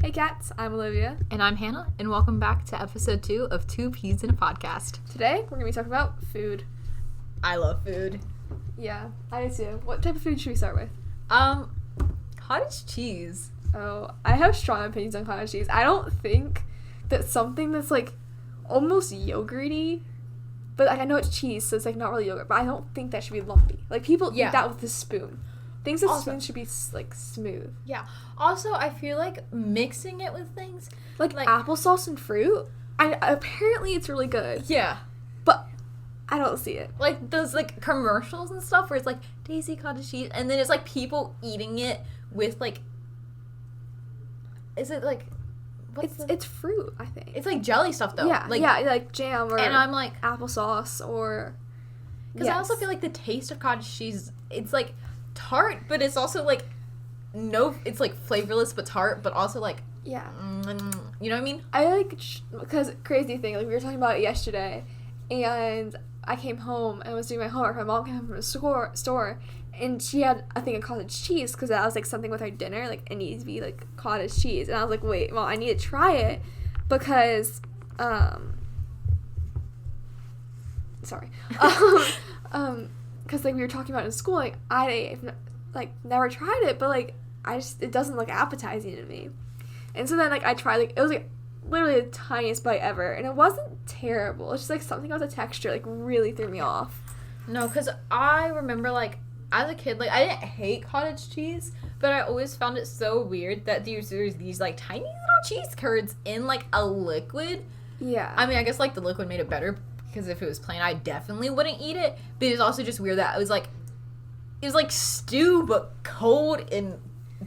Hey cats, I'm Olivia. And I'm Hannah, and welcome back to episode 2 of Two Peas in a Podcast. Today, we're going to be talking about food. I love food. Yeah, I do too. What type of food should we start with? Cottage cheese. Oh, I have strong opinions on cottage cheese. I don't think that something that's, like, almost yogurty, but like, I know it's cheese, so it's, like, not really yogurt, but I don't think that should be lumpy. Like, people eat that with a spoon. Things with spoons should be, like, smooth. Yeah. Also, I feel like mixing it with things. Like applesauce and fruit, apparently it's really good. Yeah. But I don't see it. Like, those, like, commercials and stuff where it's, like, Daisy cottage cheese, and then it's, like, people eating it with, like, is it, like, it's fruit, I think. It's, like, jelly stuff, though. Yeah, like jam or and I'm like applesauce or... Because I also feel like the taste of cottage cheese, it's, like, tart, but it's also, like, it's, like, flavorless but tart, but also, like... Yeah. You know what I mean? I, like, because crazy thing, like, we were talking about it yesterday, and I came home and was doing my homework. My mom came home from the store, and she had a thing of cottage cheese, because that was, like, something with our dinner, like, it needs to be, like, cottage cheese, and I was like, wait, Mom, I need to try it, because, sorry, because, like, we were talking about it in school, like, I, like, never tried it, but, like, it doesn't look appetizing to me, and so then, like, I tried, like, it was, like, literally the tiniest bite ever, and it wasn't terrible, it's just, like, something about the texture, like, really threw me off. No, because I remember, like, as a kid, like, I didn't hate cottage cheese, but I always found it so weird that there's these, like, tiny little cheese curds in, like, a liquid. Yeah. I mean, I guess, like, the liquid made it better, because if it was plain, I definitely wouldn't eat it, but it's also just weird that it was, like, stew, but cold and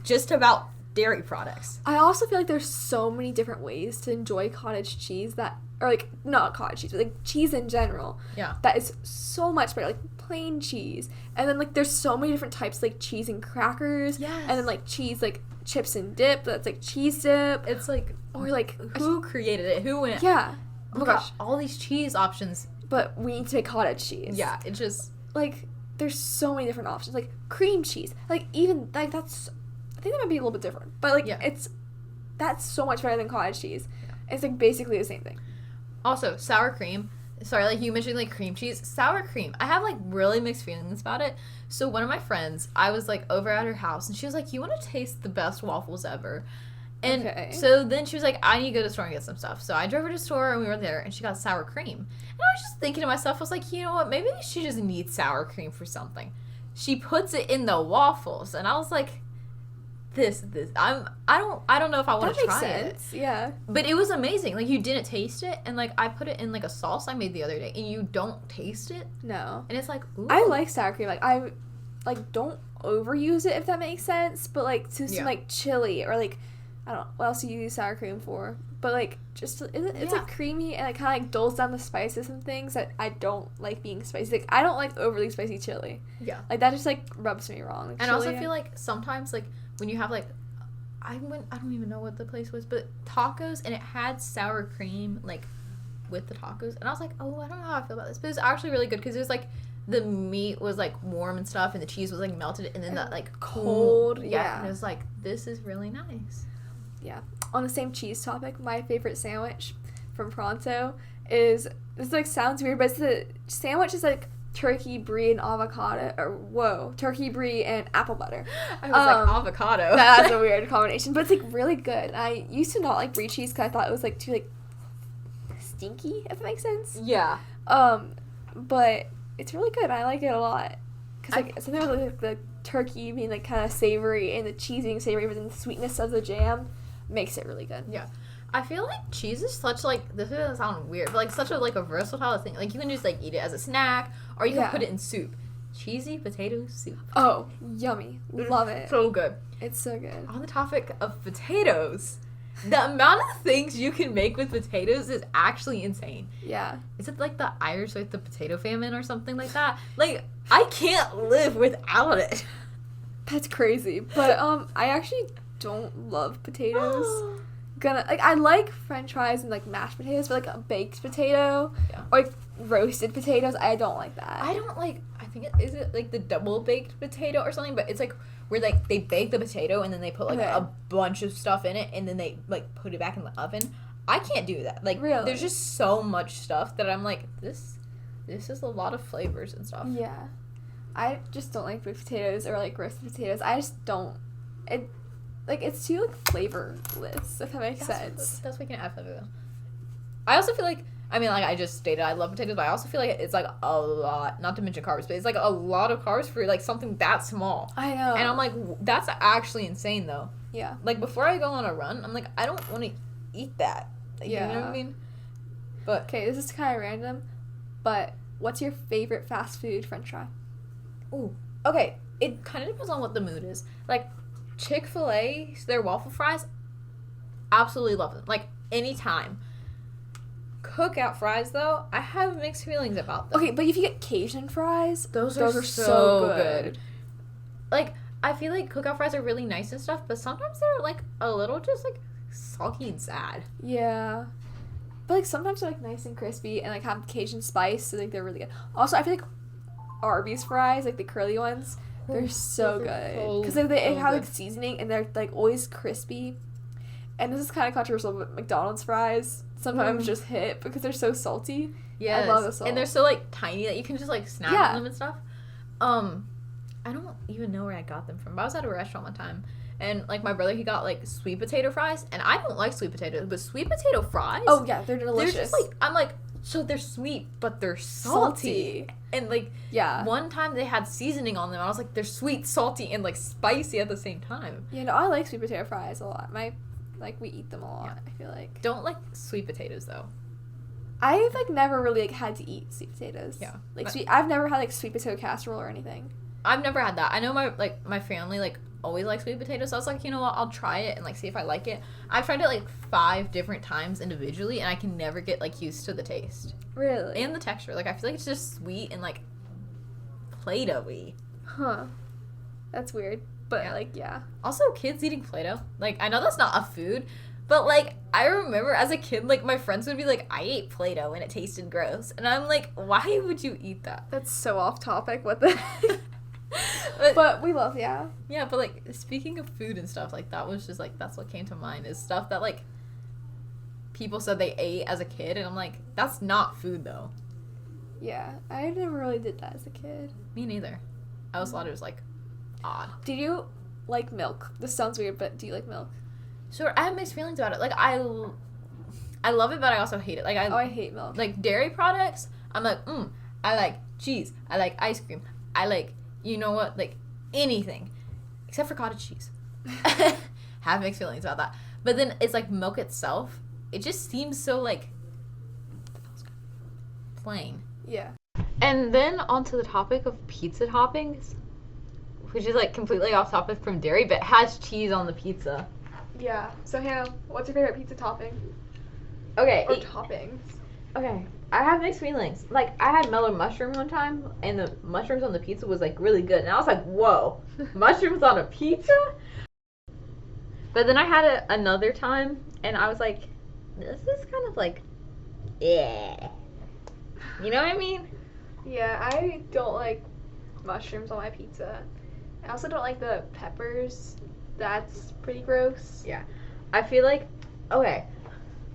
just about dairy products. I also feel like there's so many different ways to enjoy cottage cheese or, like, not cottage cheese, but, like, cheese in general. Yeah. That is so much better, like, plain cheese. And then, like, there's so many different types, like, cheese and crackers. Yes. And then, like, cheese, like, chips and dip, that's, like, cheese dip. It's, like... Or, like... Who created it? Who went... Yeah. Oh my gosh. All these cheese options. But we need to make cottage cheese. Yeah, it just... Like, there's so many different options. Like, cream cheese. Like, even, like, that's... I think that might be a little bit different. But, like, that's so much better than cottage cheese. Yeah. It's, like, basically the same thing. Also, sour cream. Sorry, like, you mentioned, like, cream cheese. Sour cream. I have, like, really mixed feelings about it. So, one of my friends, I was, like, over at her house, and she was like, you want to taste the best waffles ever? And so then she was like, I need to go to the store and get some stuff. So, I drove her to the store, and we were there, and she got sour cream. And I was just thinking to myself, I was like, you know what? Maybe she just needs sour cream for something. She puts it in the waffles, and I was like... I don't know if I want to try it. Yeah. But it was amazing. Like, you didn't taste it, and, like, I put it in, like, a sauce I made the other day, and you don't taste it. No. And it's like, ooh. I like sour cream. Like, I, like, don't overuse it, if that makes sense, but, like, to some, like, chili, or, like, I don't know, what else do you use sour cream for? But, like, just, it's like, creamy, and it kind of, like, dulls down the spices and things that I don't like being spicy. Like, I don't like overly spicy chili. Yeah. Like, that just, like, rubs me wrong. Like, and I also feel like sometimes, like, when you have, like, I don't even know what the place was, but tacos, and it had sour cream, like, with the tacos, and I was like, oh, I don't know how I feel about this, but it was actually really good, because it was, like, the meat was, like, warm and stuff, and the cheese was, like, melted, and then that, like, cold, yeah. And it was like, this is really nice. Yeah. On the same cheese topic, my favorite sandwich from Pronto is, this, like, sounds weird, but the sandwich is, like, turkey, brie, and avocado, turkey, brie, and apple butter. I was like, avocado. That's a weird combination, but it's, like, really good. I used to not like brie cheese because I thought it was, like, too, like, stinky, if that makes sense. Yeah. But it's really good. I like it a lot. Because, like, something with, like, the turkey being, like, kind of savory, and the cheese being savory, but then the sweetness of the jam makes it really good. Yeah. I feel like cheese is such, like, this doesn't sound weird, but, like, such a, like, a versatile thing. Like, you can just, like, eat it as a snack, or you can put it in soup. Cheesy potato soup. Oh, yummy. Love it. So good. It's so good. On the topic of potatoes, the amount of things you can make with potatoes is actually insane. Yeah. Is it, like, the Irish, like, the potato famine or something like that? Like, I can't live without it. That's crazy. But, I actually don't love potatoes. I like french fries and, like, mashed potatoes, but, like, a baked potato or, like, roasted potatoes, I don't like that. I don't like, I think is it, like, the double baked potato or something, but it's, like, where like they bake the potato and then they put like Okay. a bunch of stuff in it and then they like put it back in the oven. I can't do that. Like, Really? there's just so much stuff that I'm like, this is a lot of flavors and stuff. Yeah. I just don't like baked potatoes or like roasted potatoes. I just don't. It's too like flavorless, if that makes sense. That's what we can add flavor though. I also feel like, I mean, like I just stated, I love potatoes, but I also feel like it's like a lot, not to mention carbs, but it's like a lot of carbs for like something that small. I know. And I'm like, that's actually insane though. Yeah. Like before I go on a run, I'm like, I don't want to eat that. Like, Yeah. You know what I mean? But Okay, this is kind of random, but what's your favorite fast food French fry? ooh, okay, it kind of depends on what the mood is. Like Chick-fil-A, their waffle fries, absolutely love them. Like anytime. Cookout fries though, I have mixed feelings about them. Okay, but if you get Cajun fries, Those are so good. Like, I feel like cookout fries are really nice and stuff, but sometimes they're like a little just like soggy and sad. Yeah. But like sometimes they're like nice and crispy and like have Cajun spice, so like they're really good. Also, I feel like Arby's fries, like the curly ones, they're so those are good because so they have like good. seasoning and they're like always crispy. And this is kind of controversial, but McDonald's fries sometimes just hit because they're so salty. Yes. I love the salt. And they're so like tiny that you can just like snap Yeah. on them and stuff. I don't even know where I got them from, but I was at a restaurant one time and like my brother, he got like sweet potato fries, and I don't like sweet potatoes, but sweet potato fries, Oh yeah, they're delicious. they're just like, I'm like, so they're sweet but they're salty. And like Yeah. one time they had seasoning on them, I was like, they're sweet, salty, and like spicy at the same time. You know, I like sweet potato fries a lot. We eat them a lot. Yeah. I feel like Don't like sweet potatoes though. I've like never really like had to eat sweet potatoes. Yeah. Like I've never had like sweet potato casserole or anything. I've never had that. I know my family like always likes sweet potatoes, so I was like, you know what, I'll try it and like see if I like it. I've tried it like 5 different times individually, and I can never get like used to the taste Really? and the texture. Like I feel like it's just sweet and like Play-Doh-y. Huh. That's weird. But Yeah. like yeah. Also, kids eating Play-Doh. Like I know that's not a food, but like I remember as a kid, like my friends would be like, I ate Play-Doh and it tasted gross, and I'm like, why would you eat that? That's so off topic. What the But But we love, yeah. yeah, but like speaking of food and stuff, like that was just like that's what came to mind is stuff that like people said they ate as a kid, and I'm like, that's not food though. Yeah. I never really did that as a kid. Me neither. I always thought it was like odd. Do you like milk? This sounds weird, but do you like milk? So I have mixed feelings about it. Like I love it, but I also hate it. Like I hate milk. like dairy products. I'm like, I like cheese. I like ice cream. I like, you know what, like anything except for cottage cheese. Have mixed feelings about that. But then it's like milk itself. It just seems so like plain. Yeah. And then onto the topic of pizza toppings, which is like completely off topic from dairy, but has cheese on the pizza. Yeah. So Hannah, what's your favorite pizza topping? Okay. Or toppings? Okay. I have mixed feelings. Like, I had mellow mushroom one time, and the mushrooms on the pizza was, like, really good. And I was like, whoa, mushrooms on a pizza? But then I had it another time, and I was like, this is kind of like, yeah. You know what I mean? Yeah, I don't like mushrooms on my pizza. I also don't like the peppers. That's pretty gross. Yeah. I feel like, okay,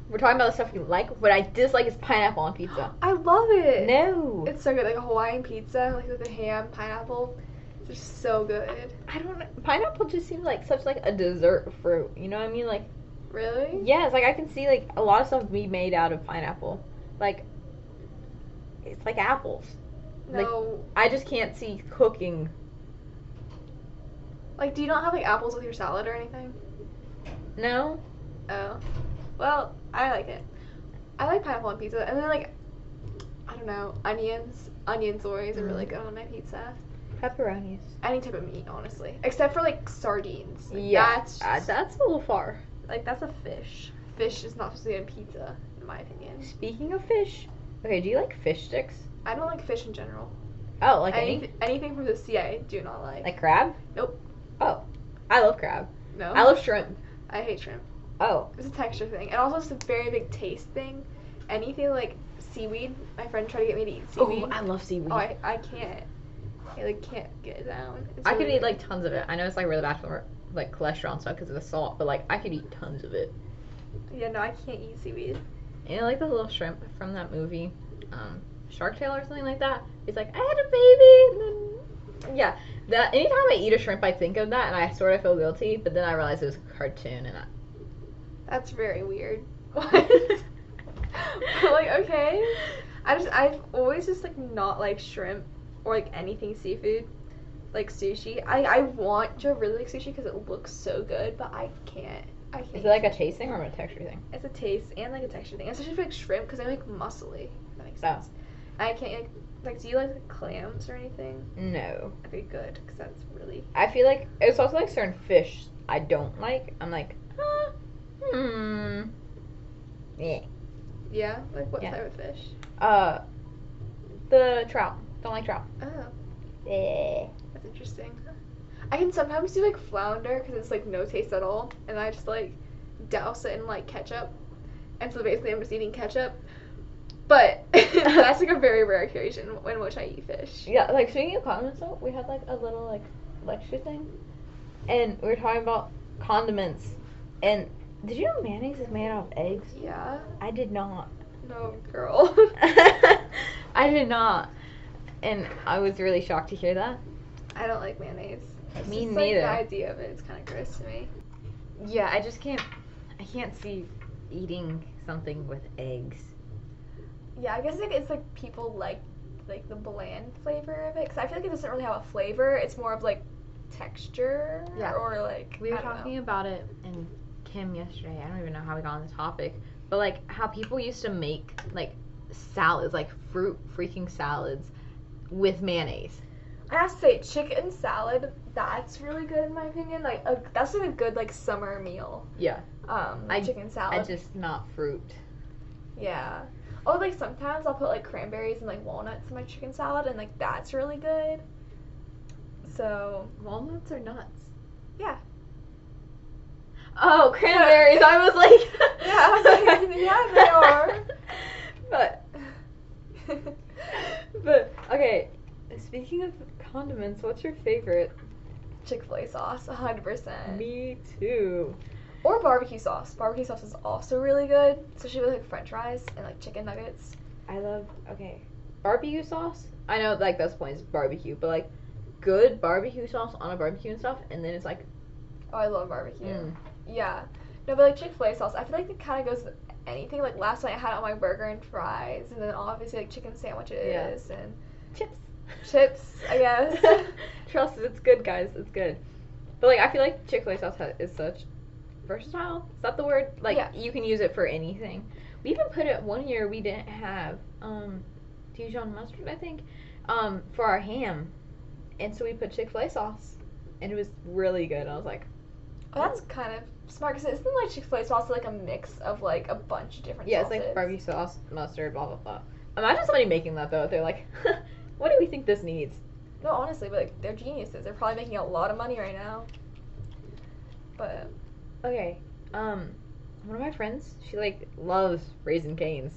we're talking about the stuff we like. What I dislike is pineapple on pizza. I love it. No. It's so good. Like a Hawaiian pizza, like with the ham, pineapple. It's just so good. I don't know. Pineapple just seems like such like a dessert fruit. You know what I mean? Like, Really? yes, like I can see like a lot of stuff be made out of pineapple. Like, it's like apples. No. I just can't see cooking. Like, do you not have like apples with your salad or anything? No? Oh. Well, I like it. I like pineapple on pizza. And then like, I don't know, onions. Onions always are really good on my pizza. Pepperonis. Any type of meat, honestly. Except for like sardines. Like, Yeah. That's just, That's a little far. like, that's a fish. Fish is not supposed to be on pizza, in my opinion. Speaking of fish. Okay, do you like fish sticks? I don't like fish in general. Oh, like any? Anything from the sea I do not like. Like crab? Nope. Oh. I love crab. No. I love shrimp. I hate shrimp. Oh. It's a texture thing. And also it's a very big taste thing. Anything like seaweed, my friend tried to get me to eat seaweed. Oh, I love seaweed. Oh, I can't. I like can't get it down. It's I could really eat like tons of it. I know it's like really bad for like cholesterol and stuff because of the salt, but like I could eat tons of it. weird. Yeah, no, I can't eat seaweed. You know, like the little shrimp from that movie, Shark Tale or something like that. It's like I had a baby. And then... Yeah, that anytime I eat a shrimp, I think of that, and I sort of feel guilty. But then I realize it was a cartoon, and That's very weird. Like, okay. I've always just like not like shrimp or like anything seafood, like sushi. I want to really like sushi because it looks so good, but I can't. Is it like a taste thing or a texture thing? It's a taste and like a texture thing, especially for like shrimp because they're like muscly. If that makes sense. I can't like. Do you like clams or anything? No. Okay, good, because that's really. I feel like it's also like certain fish I don't like. I'm like, yeah. Yeah, like what Yeah. type of fish? The trout. Don't like trout. Oh, Yeah. that's interesting. I can sometimes do like flounder because it's like no taste at all, and I just like douse it in like ketchup, and so basically I'm just eating ketchup. But that's like a very rare occasion in which I eat fish. Yeah, like speaking of condiments though, we had like a little like lecture thing, and we were talking about condiments. And did you know mayonnaise is made out of eggs? Yeah. I did not. No, girl. I did not, and I was really shocked to hear that. I don't like mayonnaise. It's Me just, neither. Like, the idea of it is kind of gross to me. Yeah, I just can't. I can't see eating something with eggs. Yeah, I guess like it's like people like the bland flavor of it because I feel like it doesn't really have a flavor. It's more of like texture. Yeah. Or like We were I don't talking know. about it in Kim yesterday. I don't even know how we got on this topic, but like how people used to make like salads, like fruit freaking salads, with mayonnaise. I have to say, chicken salad. That's really good in my opinion. Like that's like a good like summer meal. Yeah. Chicken salad. I just not fruit. Yeah. Oh, like sometimes I'll put like cranberries and like walnuts in my chicken salad, and like that's really good. So Walnuts or nuts? yeah. Oh, cranberries! I was like, Yeah, I was like, yeah, they are. but okay. Speaking of condiments, what's your favorite? Chick-fil-A sauce, 100%. Me too. Or barbecue sauce. Barbecue sauce is also really good, especially with like French fries and like chicken nuggets. I love barbecue sauce. I know like that's point is barbecue, but like good barbecue sauce on a barbecue and stuff, and then it's like Oh, I love barbecue. Yeah. No, but like Chick-fil-A sauce, I feel like it kind of goes with anything. Like last night I had it on my burger and fries, and then obviously like chicken sandwiches and chips, I guess. Trust it, it's good, guys. It's good. But like I feel like Chick-fil-A sauce is such versatile. Is that the word? Like you can use it for anything. We even put it one year. We didn't have Dijon mustard, I think, for our ham, and so we put Chick-fil-A sauce, and it was really good. I was like, oh, that's kind of smart because isn't like Chick-fil-A sauce like a mix of like a bunch of different sauces? It's like barbecue sauce, mustard, blah blah blah. Imagine somebody making that though. They're like, what do we think this needs? No, honestly, but like they're geniuses. They're probably making a lot of money right now. But okay, one of my friends, she like loves Raisin Canes.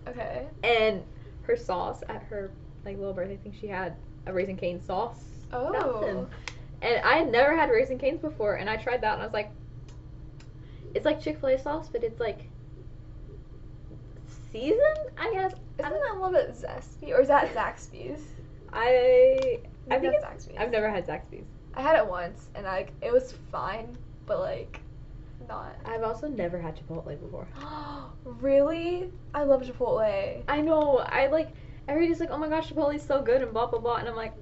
Okay. And her sauce at her like little birthday thing, she had a Raisin Cane sauce. Oh. Fountain. And I had never had Raisin Canes before, and I tried that, and I was like, it's like Chick-fil-A sauce, but it's like seasoned, I guess. Isn't that a little bit zesty, or is that Zaxby's? I think it's Zaxby's. I've never had Zaxby's. I had it once, and it was fine, but like, not. I've also never had Chipotle before. Really? I love Chipotle. I know. Everybody's like, oh my gosh, Chipotle's so good and blah blah blah, and I'm like,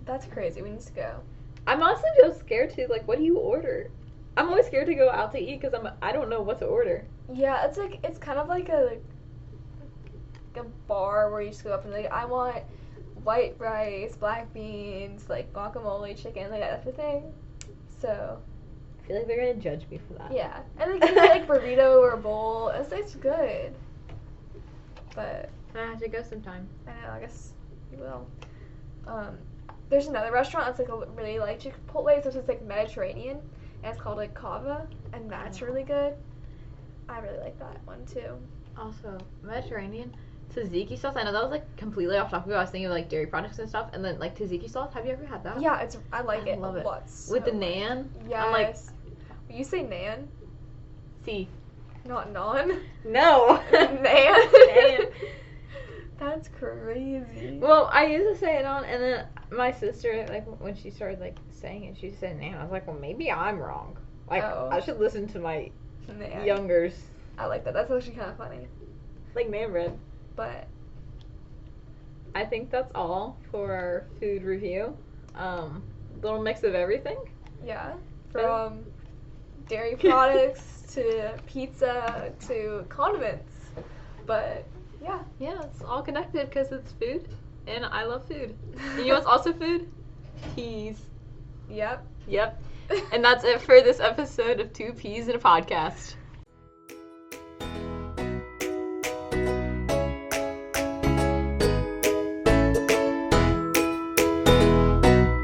that's crazy. We need to go. I'm honestly just scared to like, what do you order? I'm always scared to go out to eat because I don't know what to order. Yeah, it's kind of like a bar where you just go up and like, I want white rice, black beans, like guacamole, chicken, like that type of thing. So I feel like they're gonna judge me for that. yeah, and like you get like burrito or a bowl. It's good, but I have to go sometime. I know. I guess you will. There's another restaurant that's like really like Chipotle, so it's like Mediterranean, and it's called like Cava, and that's really good. I really like that one too. Also, Mediterranean, Tzatziki sauce. I know that was like completely off topic. I was thinking of like dairy products and stuff, and then like tzatziki sauce. Have you ever had that? Yeah, I like it. Love it. Lots. With the naan. Yes. I'm like, you say nan, see. not non. No. Nan. Nan. That's crazy. Well, I used to say it on, and then my sister, like, when she started, like, saying it, she said nan. I was like, well, maybe I'm wrong. Like, I should listen to my Nan. youngers. I like that. That's actually kind of funny. Like, man bread. But I think that's all for our food review. Little mix of everything. yeah, from dairy products to pizza to condiments. But yeah. Yeah, it's all connected because it's food, and I love food. And you know what's also food? Teas. Yep. Yep. And that's it for this episode of Two Peas in a Podcast.